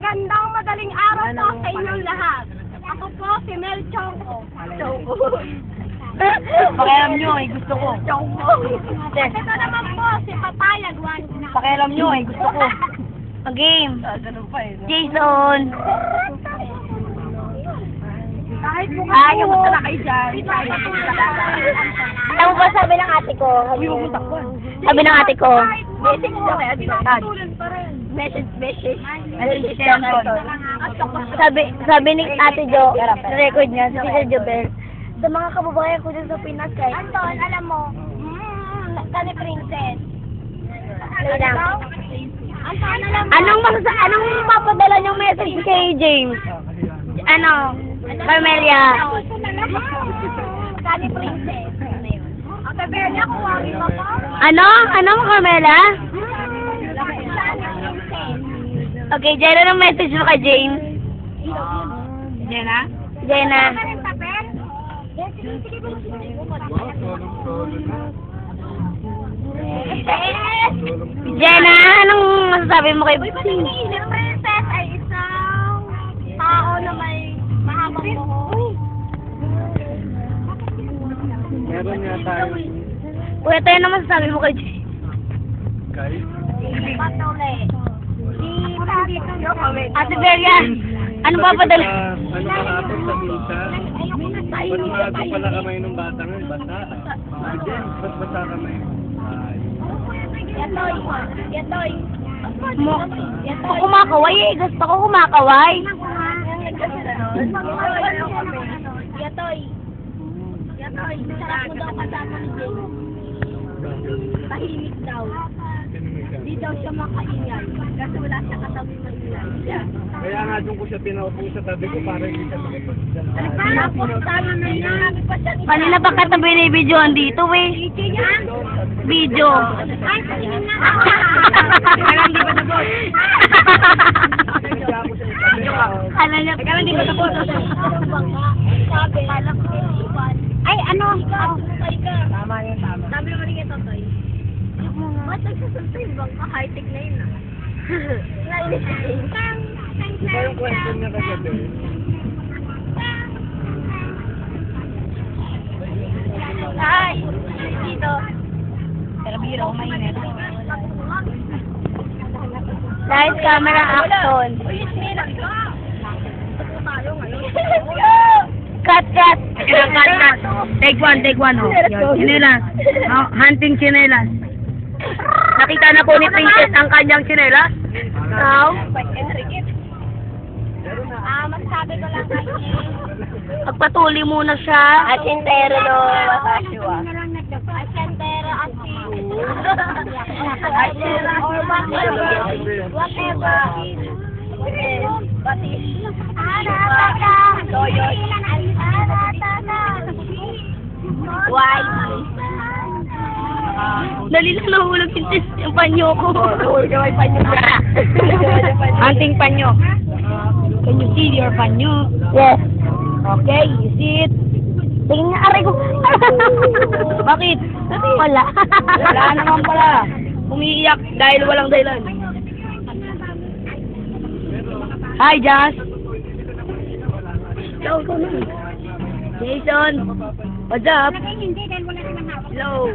Magandang madaling araw po sa inyong lahat. Ako po si Mel Chongko. Pakialam nyo gusto ko. Ito naman po si Papayag One. Pakialam nyo gusto ko. Game. Jason. Kahit po Kamusta na kayo dyan? Ano ba sabi ng ate ko? Sabi ng ate ko. Message. Sabi ni ate Jo, record niya, si Teacher Jobel, sa mga kababayan ko dyan sa Pinas kay Anton, alam mo, Kani Princess. lang. Anton, alam mo. Anong papadala niyong message kay James? Ano? Carmelia. Kani Princess. Ang tabi niya, kuwari mo po. Ano? Ano, Carmela? Okay, Jenna, anong message mo kay James? Jenna? Jenna. Jenna, anong masasabi mo kay Si Princess ay isang tao na may mahabang buhok. Meron nga tayo. Kuya, tayo naman masasabi mo kay James? Guys, Patule. Ate Belia, ano papadala? Ano kahapon sa misa? Ba't pala kamay nung bata nga? Bata. Again, ba't bata kamay? Yatoy. Yatoy. Ako kumakaway eh. Gusto ko kumakaway. Yatoy. Yatoy. Sarap mo daw kasama ni James. Tahimik daw. Di daw siya makaingay. Kasi wala siya katabi maingay. Kaya nga doon ko siya pinaupo sa tabi ko para hindi siya makipagdala. Tapos tama na niya. Kanina pa katabi na yung videoan dito eh. Video. Ay, tingin na. Alam di ba tapos? Alam niya. Alam di ba tapos? Sabi, alam ko ay, ano? Tama yun, tama. Sabi naman niya, Totoy. Ba't nagsasalta yung bangka? High-tech na yun, ah. Nainis siya. Iba yung question niya kagabi. Ay! Dito. Pero biro, mainit. Light camera action. Uy, smilang ka! Ito tayo ngayon. Cut, cut. Cut. Take one. Oh. Chinelas. Oh, hunting chinelas. Nakita na po ni Princess ang kanyang chinelas. Now, Masasabi ko lang kasi. pagpatuli muna siya. Asintero no, Asashua. Asentero, or whatever. Why? Dali lang nahulog yung panyo ko. Hunting panyo. Can you see your panyo? Yes. Okay, you see it? Tingin nga, aray ko. Bakit? Wala. Wala naman pala. Umiiyak dahil walang dahilan. Hi, Jazz. Jason. What's up? Hindi, dahil wala naman ako. Hello.